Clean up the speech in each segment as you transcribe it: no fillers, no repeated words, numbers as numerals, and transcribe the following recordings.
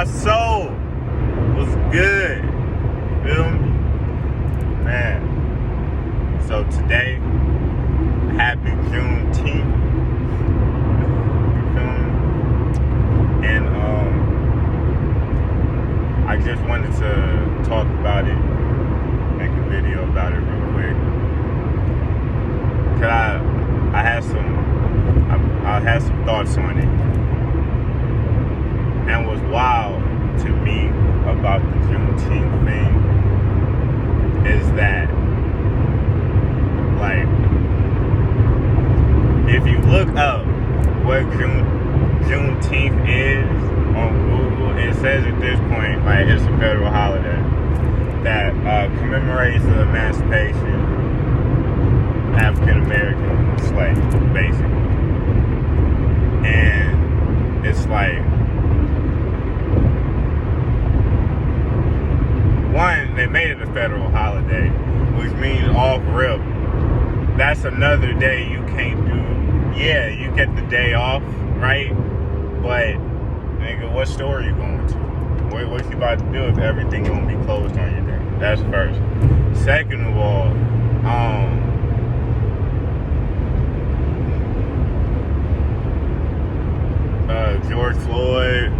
my soul. Was good. Feel me? Man. So today, happy Juneteenth. You feel me? And I just wanted to talk about it, make a video about it real quick. Cause I had some thoughts on it. And what's wild to me about the Juneteenth thing is that, like, if you look up what Juneteenth is on Google, it says at this point, like, it's a federal holiday that commemorates the emancipation of African American slaves, basically. And it's like, one, they made it a federal holiday, which means off rip, that's another day you can't do. Yeah, you get the day off, right? But, nigga, what store are you going to? What you about to do if everything gonna be closed on your day? That's first. Second of all, George Floyd,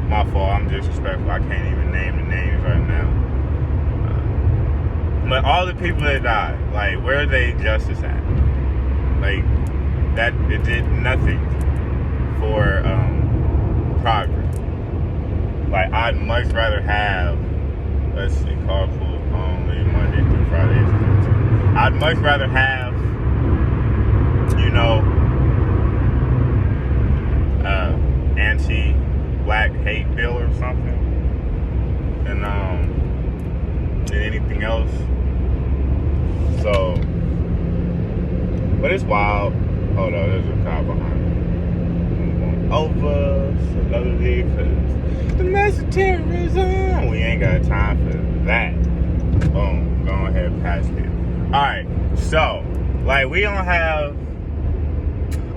my fault, I'm disrespectful. I can't even name the names right now. But all the people that died, like, where are they justice at? Like, that, it did nothing for progress. Like, I'd much rather have, let's see, carpool only Monday through Fridays. I'd much rather have, you know, anti-black hate bill or something than anything else. So, but it's wild. Hold on, there's a car behind me. Over slowly, cause domestic terrorism. We ain't got time for that. Boom, go ahead, pass it. Alright, so, like, we don't have.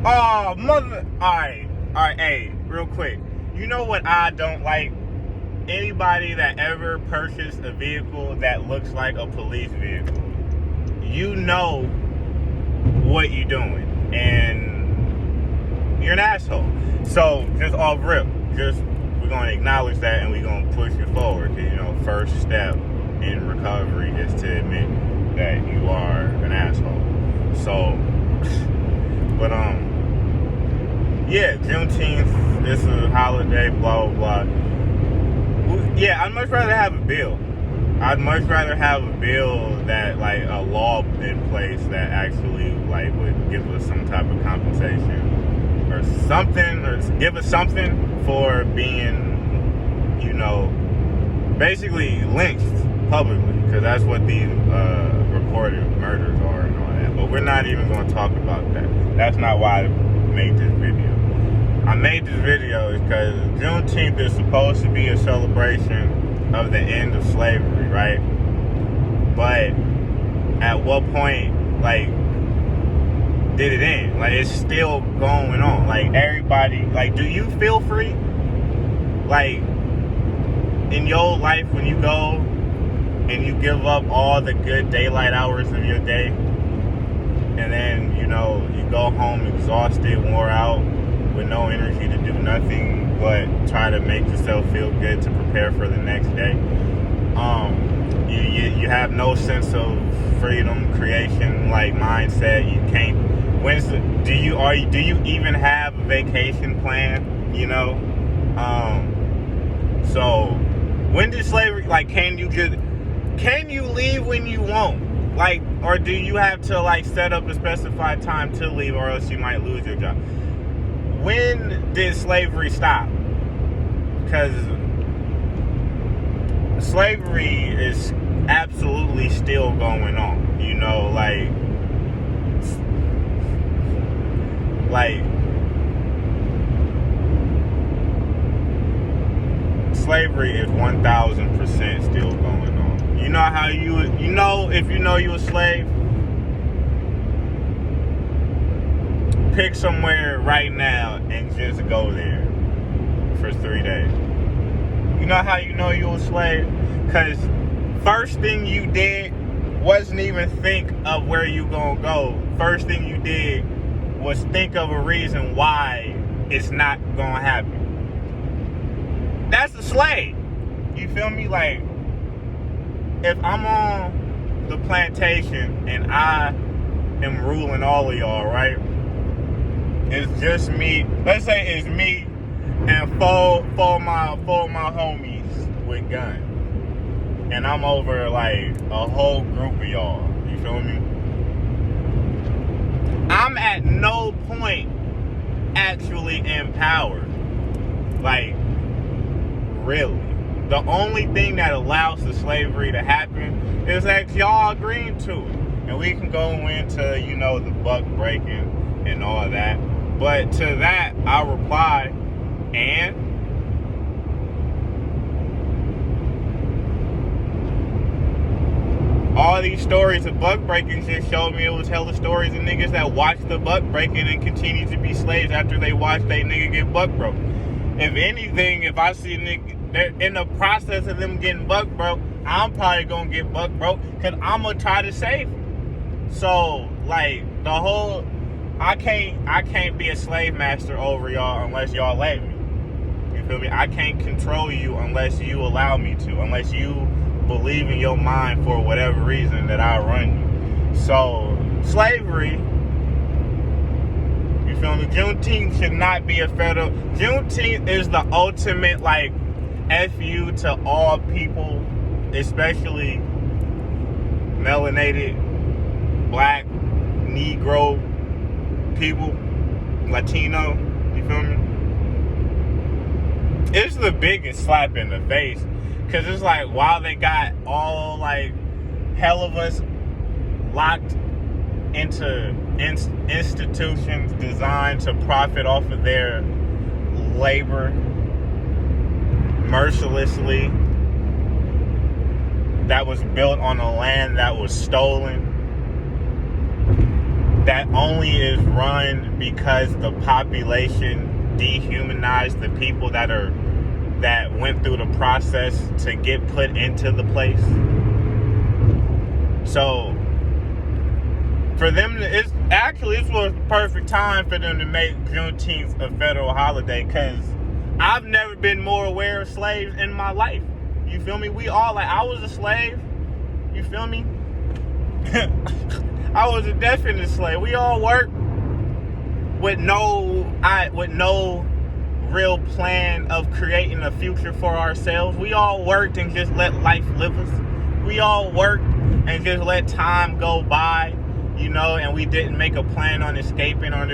Oh, mother. Alright, hey, real quick. You know what I don't like? Anybody that ever purchased a vehicle that looks like a police vehicle. You know what you're doing. And you're an asshole. So, just off rip. We're going to acknowledge that and we're going to push it forward. You know, first step in recovery is to admit that you are an asshole. So, but, yeah, Juneteenth, it's a holiday, blah, blah, blah. Yeah, I'd much rather have a bill. I'd much rather have a bill that, like, a law in place that actually, like, would give us some type of compensation or something, or give us something for being, you know, basically lynched publicly, because that's what these recorded murders are and all that. But we're not even going to talk about that. That's not why I made this video. I made this video because Juneteenth is supposed to be a celebration of the end of slavery, right? But at what point, like, did it end? Like, it's still going on. Like, everybody, like, do you feel free? Like, in your life, when you go and you give up all the good daylight hours of your day, and then, you know, you go home exhausted, wore out, with no energy to do nothing but try to make yourself feel good to prepare for the next day. You have no sense of freedom, creation, like, mindset. You can't. Do you even have a vacation plan? You know. So when did slavery? Like, can you leave when you want? Like, or do you have to, like, set up a specified time to leave, or else you might lose your job? When did slavery stop? Because slavery is absolutely still going on. You know, like slavery is 1,000% still going on. You know how if you know you a slave, pick somewhere right now and just go there for 3 days. You know how you know you're a slave? Because first thing you did wasn't even think of where you gonna go. First thing you did was think of a reason why it's not gonna happen. That's a slave. You feel me? Like, if I'm on the plantation and I am ruling all of y'all, right? It's just me. Let's say it's me and four of my homies with guns. And I'm over like a whole group of y'all. You feel me? I'm at no point actually empowered. Like, really. The only thing that allows the slavery to happen is that y'all agreeing to it. And we can go into, you know, the buck breaking and all that. But to that, I reply, and all these stories of buck breaking just showed me it was hella stories of niggas that watched the buck breaking and continue to be slaves after they watched they nigga get buck broke. If anything, if I see a nigga in the process of them getting buck broke, I'm probably gonna get buck broke because I'm gonna try to save them. So, like, the whole, I can't be a slave master over y'all unless y'all let me. You feel me? I can't control you unless you allow me to, unless you believe in your mind for whatever reason that I run you. So, slavery, you feel me? Juneteenth should not be a federal. Juneteenth is the ultimate, like, FU to all people, especially melanated, black, Negro people, Latino, you feel me? It's the biggest slap in the face. Because it's like, while they got all, like, hell of us locked into institutions designed to profit off of their labor mercilessly, that was built on a land that was stolen, that only is run because the population dehumanized the people that went through the process to get put into the place. So for them, this was the perfect time for them to make Juneteenth a federal holiday, because I've never been more aware of slaves in my life. You feel me? We all, like, I was a slave. You feel me? I was a definite slave. We all worked with no real plan of creating a future for ourselves. We all worked and just let life live us. We all worked and just let time go by, you know, and we didn't make a plan on escaping, or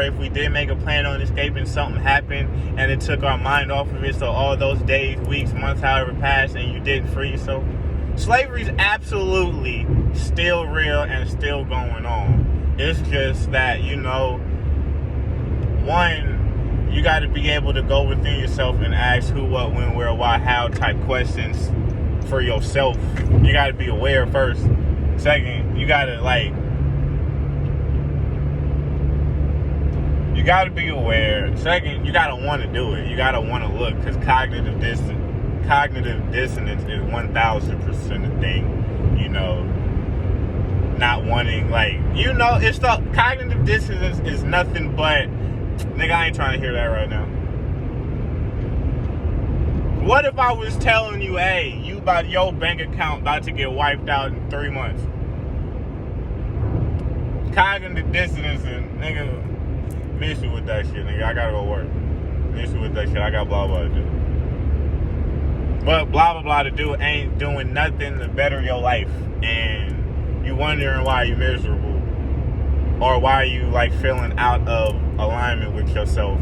if we did make a plan on escaping, something happened and it took our mind off of it. So all those days, weeks, months, however passed, and you didn't free yourself. Slavery's absolutely still real and still going on. It's just that, you know, one, you got to be able to go within yourself and ask who, what, when, where, why, how type questions for yourself. You got to be aware first. Second, you got to, you got to be aware. Second, you got to want to do it. You got to want to look, because cognitive dissonance is 1,000% a thing, you know. Not wanting, it's the cognitive dissonance is nothing but, nigga, I ain't trying to hear that right now. What if I was telling you, hey, your bank account about to get wiped out in 3 months? Cognitive dissonance, and nigga, miss you with that shit, nigga. I gotta go work. Miss you with that shit. I got blah blah to do. But blah blah blah to do ain't doing nothing to better your life, and you wondering why you miserable, or why you feeling out of alignment with yourself,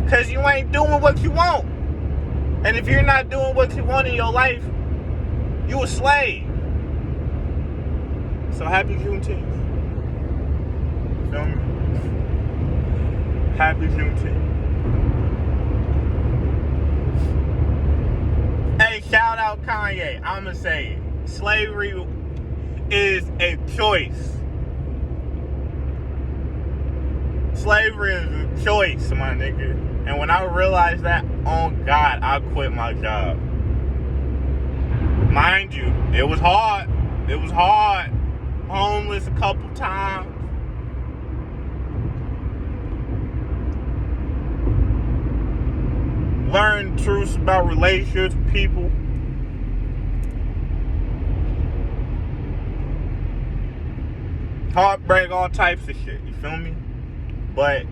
because you ain't doing what you want. And if you're not doing what you want in your life, you a slave. So happy Juneteenth. Feel me? Happy Juneteenth. Hey, shout out Kanye. I'ma say it. Slavery is a choice. Slavery is a choice, my nigga. And when I realized that, on God, I quit my job. Mind you, it was hard. It was hard. Homeless a couple times. Learn truths about relationships with people. Heartbreak, all types of shit. You feel me? But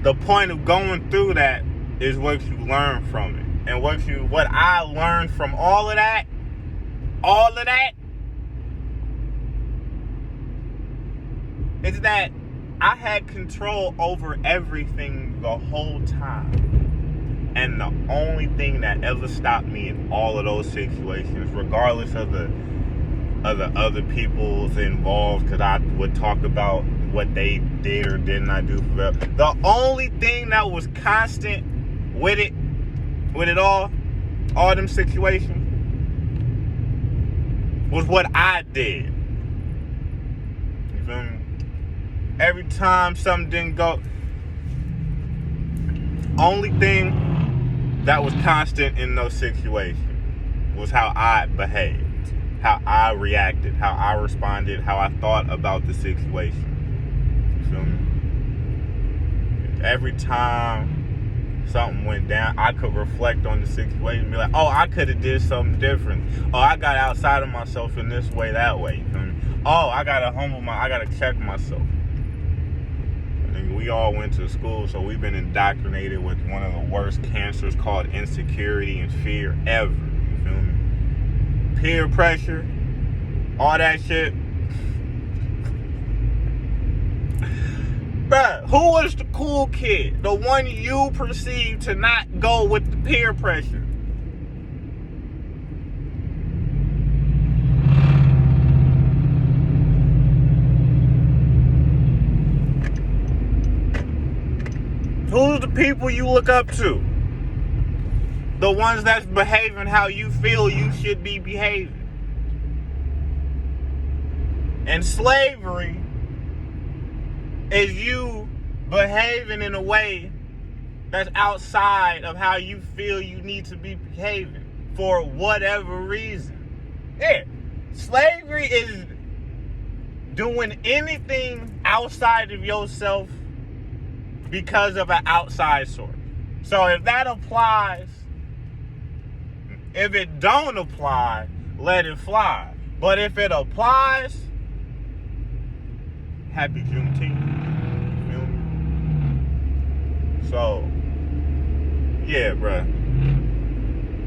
the point of going through that is what you learn from it. And what I learned from all of that, is that I had control over everything the whole time. And the only thing that ever stopped me in all of those situations, regardless of the other people's involved, because I would talk about what they did or did not do for them. The only thing that was constant with it all them situations, was what I did. You feel me? Every time something didn't go, only thing that was constant in those situations was how I behaved, how I reacted, how I responded, how I thought about the situation. You feel me? Every time something went down, I could reflect on the situation and be like, oh, I could have did something different. Oh, I got outside of myself in this way, that way. You feel me? Oh, I gotta check myself. We all went to school, so we've been indoctrinated with one of the worst cancers called insecurity and fear ever. You feel me? Peer pressure, all that shit. Bruh, who was the cool kid? The one you perceived to not go with the peer pressure. Who's the people you look up to? The ones that's behaving how you feel you should be behaving. And slavery is you behaving in a way that's outside of how you feel you need to be behaving for whatever reason. Yeah, slavery is doing anything outside of yourself because of an outside source. So if that applies, if it don't apply, let it fly. But if it applies, happy Juneteenth. You feel me? So, yeah, bruh.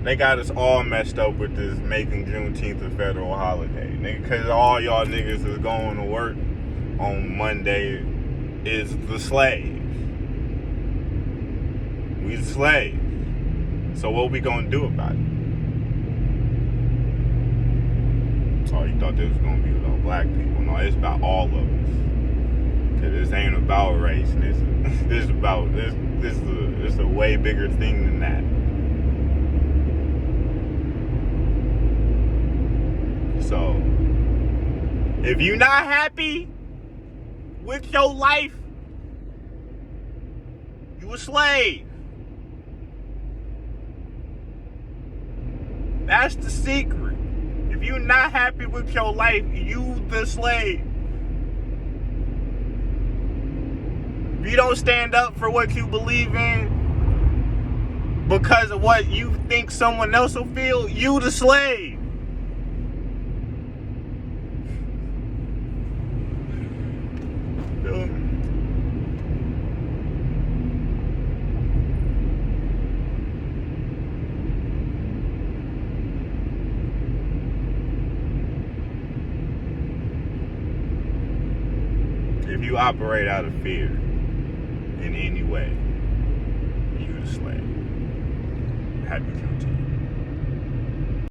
They got us all messed up with this making Juneteenth a federal holiday. Because all y'all niggas is going to work on Monday is the slaves. We the slaves. So what we gonna do about it? Oh, you thought this was gonna be about black people. No, it's about all of us. Cause this ain't about race. This is a way bigger thing than that. So, if you're not happy with your life, you a slave. That's the secret. If you're not happy with your life, you the slave. If you don't stand up for what you believe in because of what you think someone else will feel, you the slave. If you operate out of fear in any way, you the slave. Happy Juneteenth.